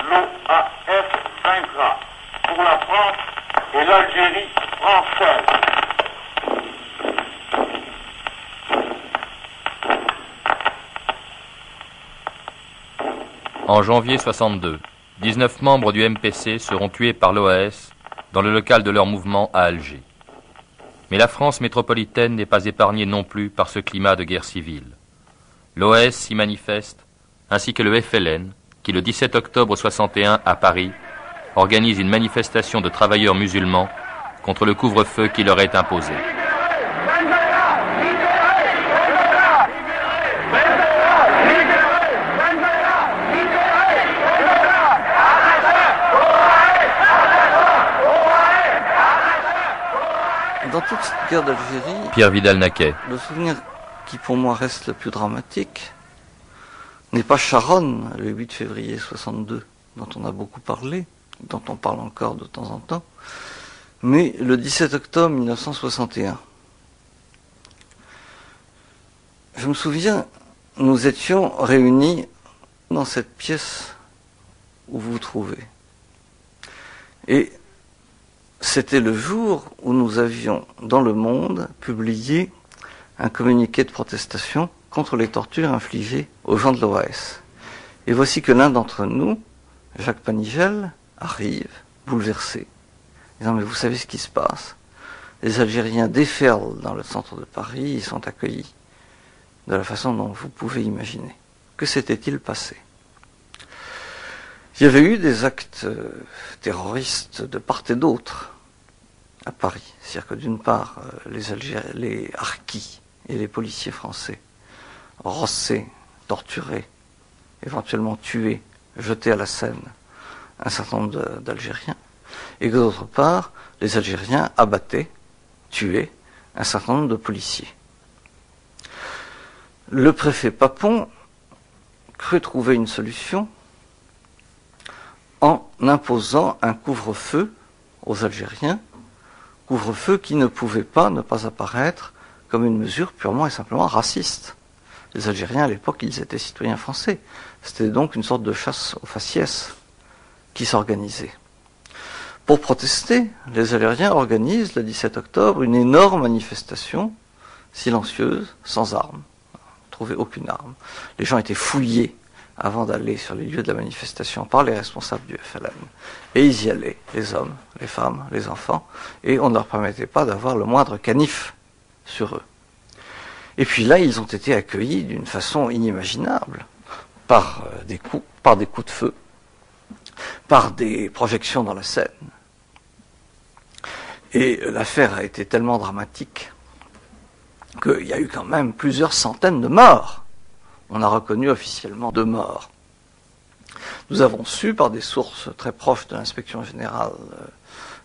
L'OAS vaincra pour la France et l'Algérie française. En janvier 62, 19 membres du MPC seront tués par l'OAS dans le local de leur mouvement à Alger. Mais la France métropolitaine n'est pas épargnée non plus par ce climat de guerre civile. L'OAS s'y manifeste, ainsi que le FLN, qui le 17 octobre 61 à Paris organise une manifestation de travailleurs musulmans contre le couvre-feu qui leur est imposé. Dans toute cette guerre d'Algérie, Pierre Vidal-Naquet. Le souvenir qui pour moi reste le plus dramatique n'est pas Charonne, le 8 février 62, dont on a beaucoup parlé, dont on parle encore de temps en temps, mais le 17 octobre 1961. Je me souviens, nous étions réunis dans cette pièce où vous vous trouvez. Et c'était le jour où nous avions, dans Le Monde, publié un communiqué de protestation contre les tortures infligées aux gens de l'OAS. Et voici que l'un d'entre nous, Jacques Panigel, arrive, bouleversé, disant « Mais vous savez ce qui se passe? Les Algériens déferlent dans le centre de Paris, ils sont accueillis de la façon dont vous pouvez imaginer. Que s'était-il passé ?» Il y avait eu des actes terroristes de part et d'autre à Paris. C'est-à-dire que d'une part, les harkis et les policiers français rossaient, torturaient, éventuellement tuaient, jetaient à la Seine un certain nombre d'Algériens, et que d'autre part, les Algériens abattaient, tuaient un certain nombre de policiers. Le préfet Papon crut trouver une solution en imposant un couvre-feu aux Algériens, couvre-feu qui ne pouvait pas ne pas apparaître comme une mesure purement et simplement raciste. Les Algériens, à l'époque, ils étaient citoyens français. C'était donc une sorte de chasse aux faciès qui s'organisait. Pour protester, les Algériens organisent, le 17 octobre, une énorme manifestation silencieuse, sans armes. Ils ne trouvaient aucune arme. Les gens étaient fouillés avant d'aller sur les lieux de la manifestation par les responsables du FLN. Et ils y allaient, les hommes, les femmes, les enfants, et on ne leur permettait pas d'avoir le moindre canif sur eux. Et puis là, ils ont été accueillis d'une façon inimaginable, par des coups de feu, par des projections dans la Seine. Et l'affaire a été tellement dramatique qu'il y a eu quand même plusieurs centaines de morts. On a reconnu officiellement 2 morts. Nous avons su, par des sources très proches de l'inspection générale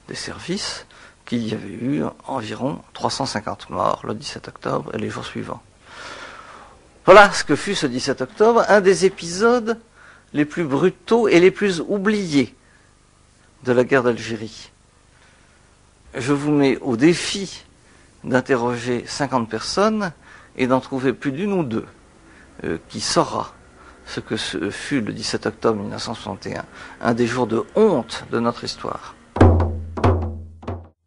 des services, qu'il y avait eu environ 350 morts le 17 octobre et les jours suivants. Voilà ce que fut ce 17 octobre, un des épisodes les plus brutaux et les plus oubliés de la guerre d'Algérie. Je vous mets au défi d'interroger 50 personnes et d'en trouver plus d'une ou deux qui saura ce que ce fut le 17 octobre 1961, un des jours de honte de notre histoire.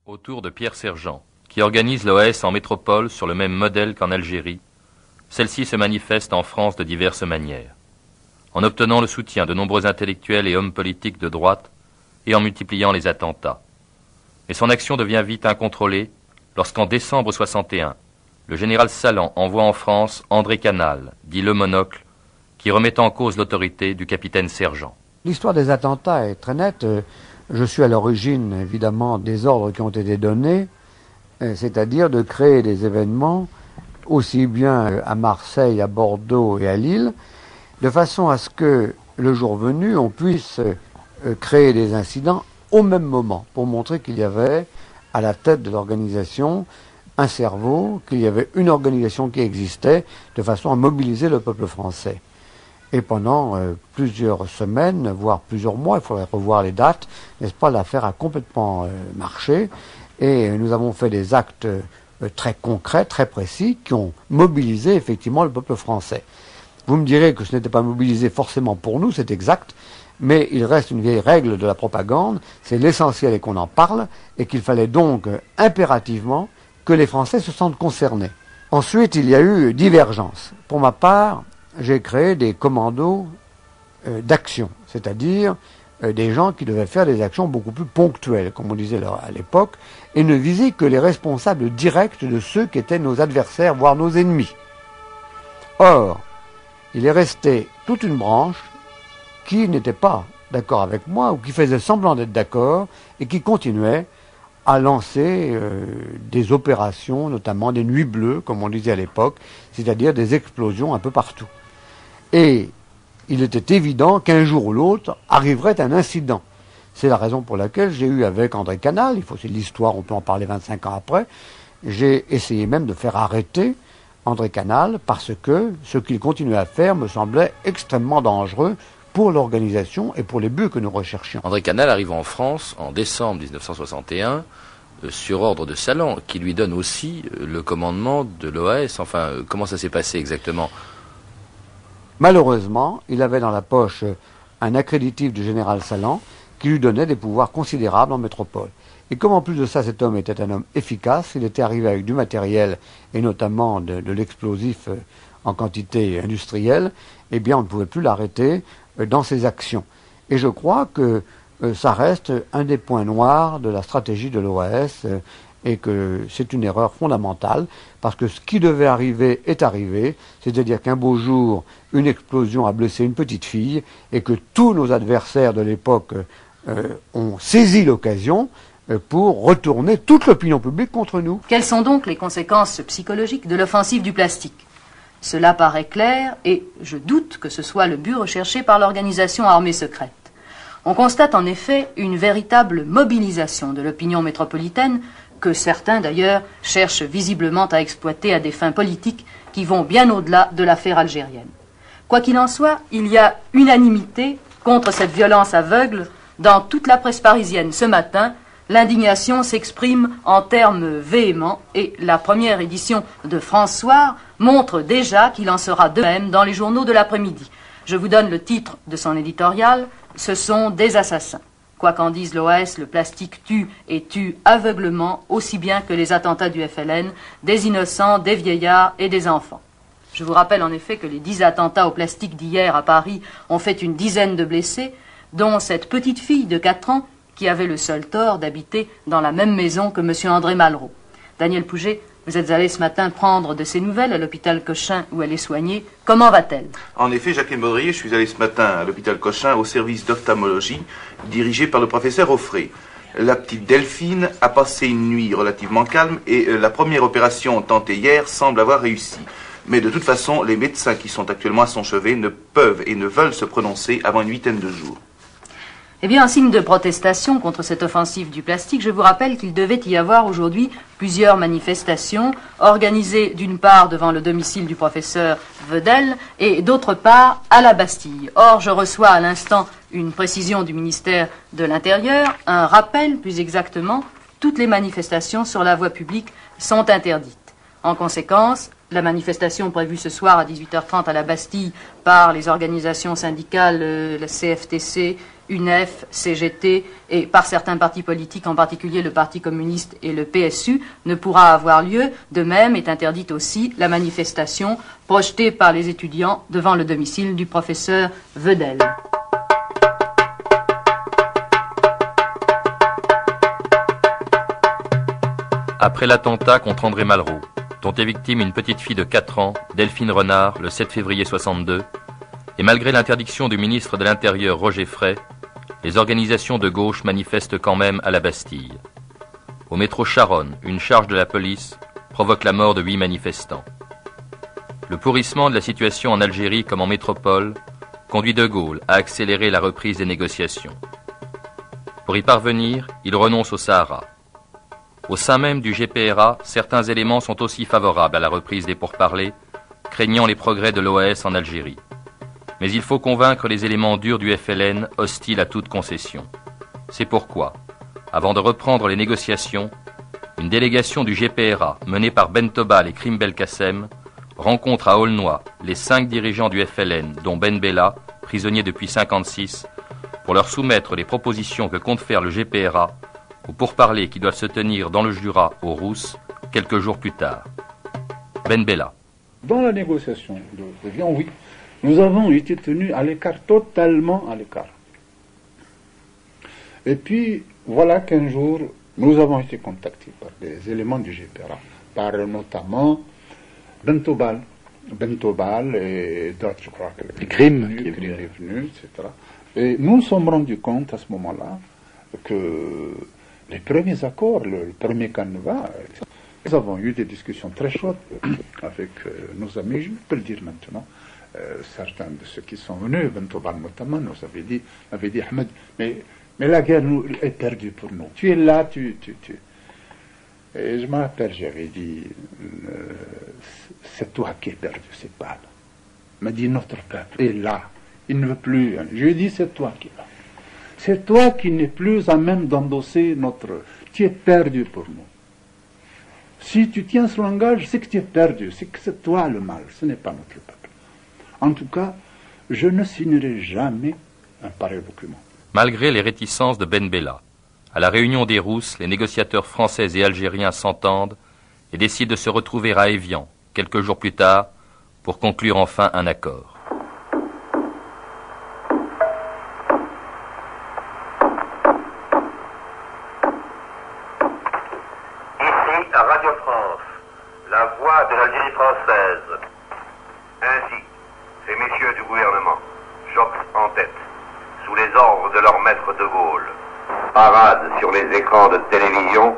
Autour de Pierre Sergent, qui organise l'OAS en métropole sur le même modèle qu'en Algérie, celle-ci se manifeste en France de diverses manières, en obtenant le soutien de nombreux intellectuels et hommes politiques de droite et en multipliant les attentats. Et son action devient vite incontrôlée lorsqu'en décembre 61, le général Salan envoie en France André Canal, dit Le Monocle, qui remet en cause l'autorité du capitaine Sergent. L'histoire des attentats est très nette. Je suis à l'origine, évidemment, des ordres qui ont été donnés, c'est-à-dire de créer des événements aussi bien à Marseille, à Bordeaux et à Lille, de façon à ce que, le jour venu, on puisse créer des incidents au même moment, pour montrer qu'il y avait, à la tête de l'organisation, un cerveau, qu'il y avait une organisation qui existait, de façon à mobiliser le peuple français. Et pendant plusieurs semaines, voire plusieurs mois, il faudrait revoir les dates, n'est-ce pas, l'affaire a complètement marché, et nous avons fait des actes très concrets, très précis, qui ont mobilisé effectivement le peuple français. Vous me direz que ce n'était pas mobilisé forcément pour nous, c'est exact, mais il reste une vieille règle de la propagande, c'est l'essentiel est qu'on en parle, et qu'il fallait donc impérativement que les Français se sentent concernés. Ensuite, il y a eu divergence. Pour ma part, j'ai créé des commandos d'action, c'est-à-dire des gens qui devaient faire des actions beaucoup plus ponctuelles, comme on disait à l'époque, et ne viser que les responsables directs de ceux qui étaient nos adversaires, voire nos ennemis. Or, il est resté toute une branche qui n'était pas d'accord avec moi, ou qui faisait semblant d'être d'accord, et qui continuait à lancer des opérations, notamment des nuits bleues, comme on disait à l'époque, c'est-à-dire des explosions un peu partout. Et il était évident qu'un jour ou l'autre arriverait un incident. C'est la raison pour laquelle j'ai eu avec André Canal, c'est l'histoire, on peut en parler 25 ans après, j'ai essayé même de faire arrêter André Canal parce que ce qu'il continuait à faire me semblait extrêmement dangereux pour l'organisation et pour les buts que nous recherchions. André Canal arrive en France en décembre 1961 sur ordre de Salan, qui lui donne aussi le commandement de l'OAS. Enfin, comment ça s'est passé exactement? Malheureusement, il avait dans la poche un accréditif du général Salan qui lui donnait des pouvoirs considérables en métropole. Et comme en plus de ça, cet homme était un homme efficace, il était arrivé avec du matériel et notamment de l'explosif en quantité industrielle, eh bien on ne pouvait plus l'arrêter dans ses actions. Et je crois que ça reste un des points noirs de la stratégie de l'OAS et que c'est une erreur fondamentale parce que ce qui devait arriver est arrivé, c'est-à-dire qu'un beau jour, une explosion a blessé une petite fille et que tous nos adversaires de l'époque ont saisi l'occasion pour retourner toute l'opinion publique contre nous. Quelles sont donc les conséquences psychologiques de l'offensive du plastique? Cela paraît clair et je doute que ce soit le but recherché par l'organisation armée secrète. On constate en effet une véritable mobilisation de l'opinion métropolitaine que certains d'ailleurs cherchent visiblement à exploiter à des fins politiques qui vont bien au-delà de l'affaire algérienne. Quoi qu'il en soit, il y a unanimité contre cette violence aveugle dans toute la presse parisienne ce matin. L'indignation s'exprime en termes véhéments et la première édition de France Soir montre déjà qu'il en sera de même dans les journaux de l'après-midi. Je vous donne le titre de son éditorial, ce sont des assassins. Quoi qu'en dise l'OAS, le plastique tue et tue aveuglement, aussi bien que les attentats du FLN, des innocents, des vieillards et des enfants. Je vous rappelle en effet que les 10 attentats au plastique d'hier à Paris ont fait une dizaine de blessés, dont cette petite fille de 4 ans qui avait le seul tort d'habiter dans la même maison que M. André Malraux. Daniel Pouget, Vous êtes allé ce matin prendre de ses nouvelles à l'hôpital Cochin où elle est soignée. Comment va-t-elle? En effet, Jacqueline Baudrier, je suis allé ce matin à l'hôpital Cochin au service d'ophtalmologie dirigé par le professeur Offray. La petite Delphine a passé une nuit relativement calme et la première opération tentée hier semble avoir réussi. Mais de toute façon, les médecins qui sont actuellement à son chevet ne peuvent et ne veulent se prononcer avant une huitaine de jours. Eh bien, en signe de protestation contre cette offensive du plastique, je vous rappelle qu'il devait y avoir aujourd'hui plusieurs manifestations organisées d'une part devant le domicile du professeur Vedel et d'autre part à la Bastille. Or, je reçois à l'instant une précision du ministère de l'Intérieur, un rappel plus exactement, toutes les manifestations sur la voie publique sont interdites. En conséquence, la manifestation prévue ce soir à 18h30 à la Bastille par les organisations syndicales, la CFTC, UNEF, CGT et par certains partis politiques, en particulier le Parti communiste et le PSU, ne pourra avoir lieu. De même est interdite aussi la manifestation projetée par les étudiants devant le domicile du professeur Vedel. Après l'attentat contre André Malraux, dont est victime une petite fille de 4 ans, Delphine Renard, le 7 février 62, et malgré l'interdiction du ministre de l'Intérieur Roger Frey, les organisations de gauche manifestent quand même à la Bastille. Au métro Charonne, une charge de la police provoque la mort de 8 manifestants. Le pourrissement de la situation en Algérie comme en métropole conduit De Gaulle à accélérer la reprise des négociations. Pour y parvenir, il renonce au Sahara. Au sein même du GPRA, certains éléments sont aussi favorables à la reprise des pourparlers, craignant les progrès de l'OAS en Algérie. Mais il faut convaincre les éléments durs du FLN, hostiles à toute concession. C'est pourquoi, avant de reprendre les négociations, une délégation du GPRA, menée par Ben Tobal et Krim Belkacem, rencontre à Aulnoy les 5 dirigeants du FLN, dont Ben Bella, prisonnier depuis 1956, pour leur soumettre les propositions que compte faire le GPRA aux pourparlers qui doivent se tenir dans le Jura, aux Rousses, quelques jours plus tard. Ben Bella. Dans la négociation de Vian, oui, nous avons été tenus à l'écart, totalement à l'écart. Et puis, voilà qu'un jour, nous avons été contactés par des éléments du GPRA, par notamment Ben Tobal et d'autres, je crois, que Krim qui est venu, etc. Et nous nous sommes rendus compte à ce moment-là que les premiers accords, le premier canevas, nous avons eu des discussions très chaudes avec nos amis, je peux le dire maintenant, certains de ceux qui sont venus, Ben Tobal notamment, nous avait dit Ahmed, mais la guerre est perdue pour nous. Tu es là, tu. Et je me rappelle, j'avais dit, c'est toi qui es perdu, c'est pas là. Il m'a dit, notre peuple est là, il ne veut plus. Je lui ai dit, c'est toi qui es là. C'est toi qui n'es plus à même d'endosser notre... Tu es perdu pour nous. Si tu tiens ce langage, c'est que tu es perdu, c'est que c'est toi le mal, ce n'est pas notre peuple. En tout cas, je ne signerai jamais un pareil document. Malgré les réticences de Ben Bella, à la réunion des Rousses, les négociateurs français et algériens s'entendent et décident de se retrouver à Évian, quelques jours plus tard, pour conclure enfin un accord. Ici, à Radio France, la voix de l'Algérie française. Ainsi, ces messieurs du gouvernement, Jox en tête, sous les ordres de leur maître de Gaulle, paradent sur les écrans de télévision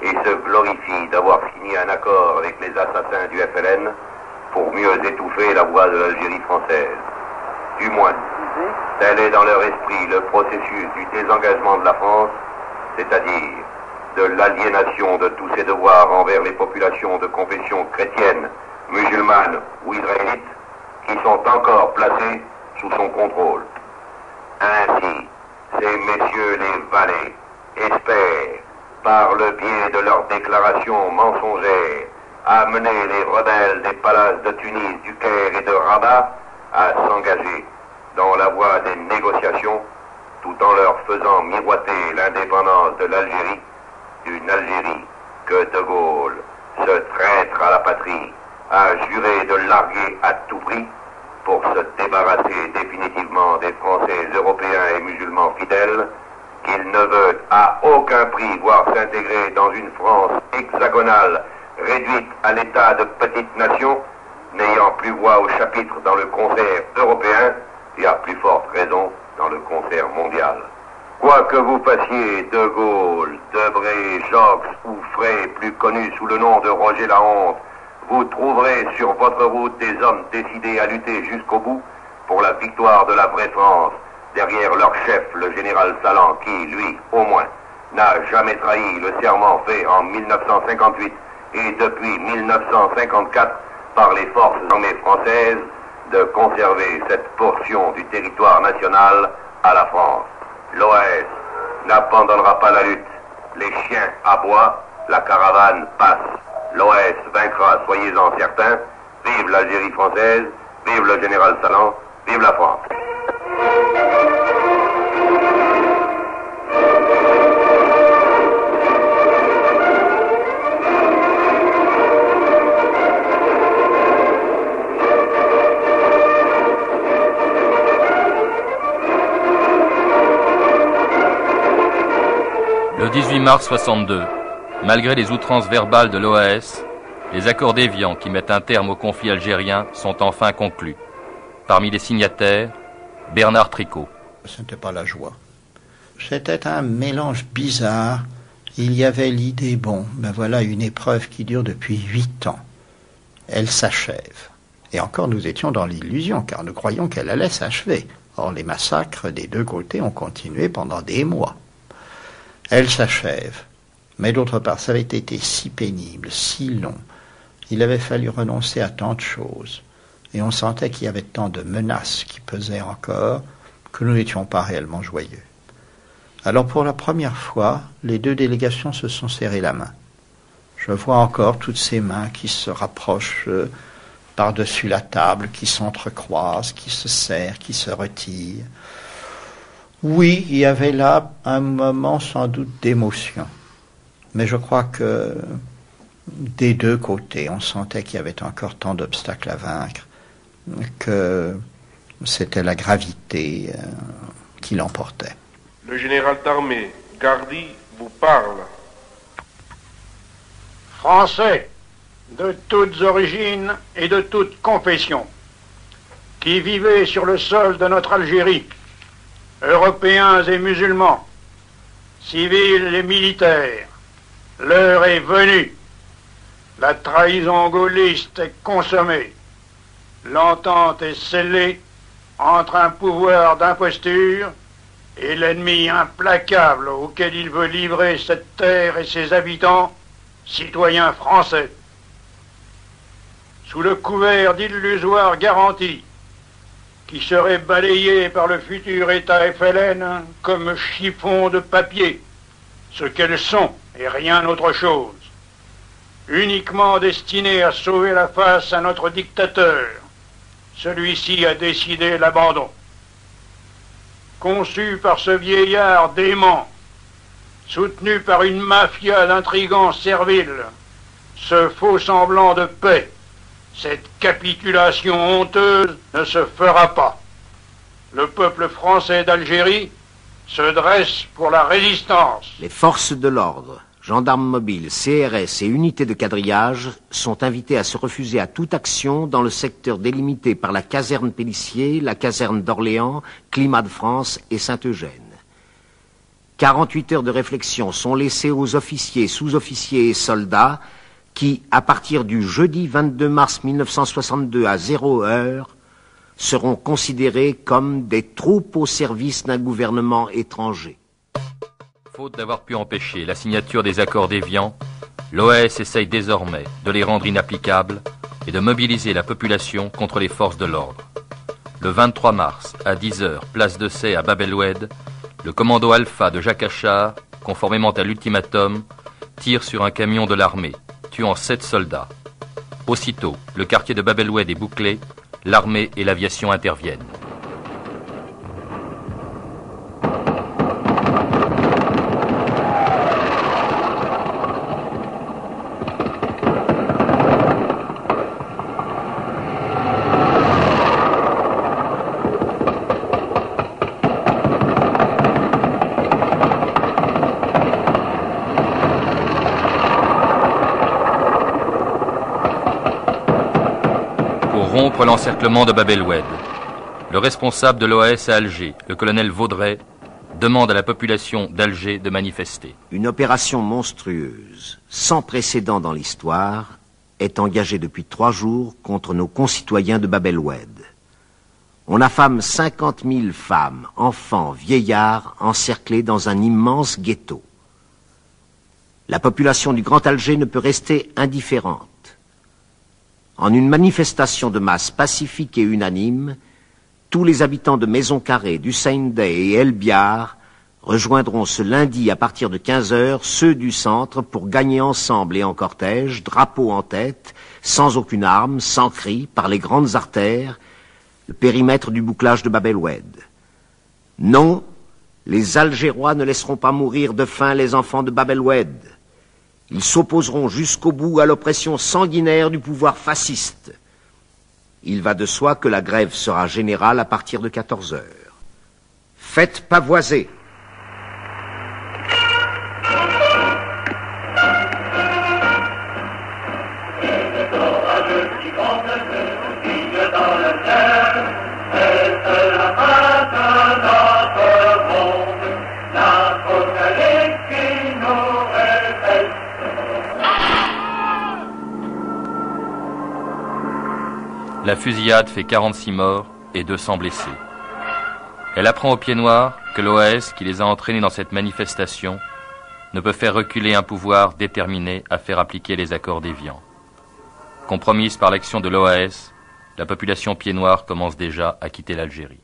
et se glorifient d'avoir signé un accord avec les assassins du FLN pour mieux étouffer la voix de l'Algérie française. Du moins, tel est dans leur esprit le processus du désengagement de la France, c'est-à-dire de l'aliénation de tous ses devoirs envers les populations de confession chrétienne, musulmane ou israélite qui sont encore placées sous son contrôle. Ainsi, ces messieurs les valets espèrent, par le biais de leurs déclarations mensongères, amener les rebelles des palaces de Tunis, du Caire et de Rabat à s'engager dans la voie des négociations, tout en leur faisant miroiter l'indépendance de l'Algérie, d'une Algérie que De Gaulle, ce traître à la patrie, a juré de larguer à tout prix pour se débarrasser définitivement des Français européens et musulmans fidèles, qu'il ne veut à aucun prix voir s'intégrer dans une France hexagonale réduite à l'état de petite nation, n'ayant plus voix au chapitre dans le concert européen et à plus forte raison dans le concert mondial. Quoi que vous fassiez, De Gaulle, Debré, Jox ou Frey, plus connus sous le nom de Roger Lahonte, vous trouverez sur votre route des hommes décidés à lutter jusqu'au bout pour la victoire de la vraie France, derrière leur chef, le général Salan, qui, lui, au moins, n'a jamais trahi le serment fait en 1958 et depuis 1954 par les forces armées françaises de conserver cette portion du territoire national à la France. L'OAS n'abandonnera pas la lutte. Les chiens aboient, la caravane passe. L'OAS vaincra, soyez-en certains. Vive l'Algérie française, vive le général Salan, vive la France. Le 18 mars 62, malgré les outrances verbales de l'OAS, les accords d'Évian qui mettent un terme au conflit algérien sont enfin conclus. Parmi les signataires, Bernard Tricot. Ce n'était pas la joie. C'était un mélange bizarre. Il y avait l'idée, bon, ben voilà une épreuve qui dure depuis 8 ans. Elle s'achève. Et encore nous étions dans l'illusion, car nous croyions qu'elle allait s'achever. Or les massacres des deux côtés ont continué pendant des mois. Elle s'achève. Mais d'autre part, ça avait été si pénible, si long. Il avait fallu renoncer à tant de choses. Et on sentait qu'il y avait tant de menaces qui pesaient encore que nous n'étions pas réellement joyeux. Alors pour la première fois, les deux délégations se sont serrées la main. Je vois encore toutes ces mains qui se rapprochent par-dessus la table, qui s'entrecroisent, qui se serrent, qui se retirent. Oui, il y avait là un moment sans doute d'émotion. Mais je crois que des deux côtés, on sentait qu'il y avait encore tant d'obstacles à vaincre, que c'était la gravité qui l'emportait. Le général d'armée Gardy vous parle. Français de toutes origines et de toutes confessions, qui vivaient sur le sol de notre Algérie, Européens et musulmans, civils et militaires, l'heure est venue. La trahison gaulliste est consommée. L'entente est scellée entre un pouvoir d'imposture et l'ennemi implacable auquel il veut livrer cette terre et ses habitants, citoyens français. Sous le couvert d'illusoires garanties qui seraient balayées par le futur État FLN comme chiffons de papier, ce qu'elles sont et rien autre chose, uniquement destinées à sauver la face à notre dictateur. Celui-ci a décidé l'abandon. Conçu par ce vieillard dément, soutenu par une mafia d'intrigants serviles, ce faux semblant de paix, cette capitulation honteuse ne se fera pas. Le peuple français d'Algérie se dresse pour la résistance. Les forces de l'ordre, gendarmes mobiles, CRS et unités de quadrillage sont invités à se refuser à toute action dans le secteur délimité par la caserne Pélissier, la caserne d'Orléans, Climat de France et Saint-Eugène. 48 heures de réflexion sont laissées aux officiers, sous-officiers et soldats qui, à partir du jeudi 22 mars 1962 à 0 heure, seront considérés comme des troupes au service d'un gouvernement étranger. Faute d'avoir pu empêcher la signature des accords d'Évian, l'OAS essaye désormais de les rendre inapplicables et de mobiliser la population contre les forces de l'ordre. Le 23 mars, à 10h, place de Sey à Bab el-Oued, le commando Alpha de Jacques Achard, conformément à l'ultimatum, tire sur un camion de l'armée, tuant 7 soldats. Aussitôt, le quartier de Bab el-Oued est bouclé, l'armée et l'aviation interviennent. rompre l'encerclement de Bab el-Oued. Le responsable de l'OAS à Alger, le colonel Vaudrey, demande à la population d'Alger de manifester. Une opération monstrueuse, sans précédent dans l'histoire, est engagée depuis 3 jours contre nos concitoyens de Bab el-Oued. On affame 50 000 femmes, enfants, vieillards encerclés dans un immense ghetto. La population du Grand Alger ne peut rester indifférente. En une manifestation de masse pacifique et unanime, tous les habitants de Maison Carrée, d'Hussein Dey et El Biar rejoindront ce lundi à partir de 15 h ceux du centre pour gagner ensemble et en cortège, drapeau en tête, sans aucune arme, sans cri, par les grandes artères, le périmètre du bouclage de Bab el-Oued. Non, les Algérois ne laisseront pas mourir de faim les enfants de Bab el-Oued. Ils s'opposeront jusqu'au bout à l'oppression sanguinaire du pouvoir fasciste. Il va de soi que la grève sera générale à partir de 14 h. Faites pavoiser. La fusillade fait 46 morts et 200 blessés. Elle apprend aux pieds noirs que l'OAS, qui les a entraînés dans cette manifestation, ne peut faire reculer un pouvoir déterminé à faire appliquer les accords d'Évian. Compromise par l'action de l'OAS, la population pieds noirs commence déjà à quitter l'Algérie.